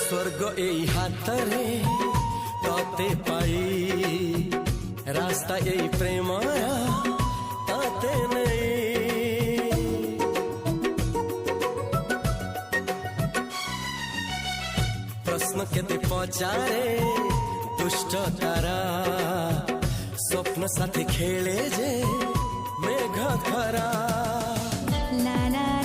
स्वर्ग এই হাতরে ততে পাই রাস্তা এই প্রেম তাতে নেই প্রশ্ন কেতে পচারে দুষ্ট তারা স্বপ্ন সাথে খেলে যে মেঘ খরা লা লা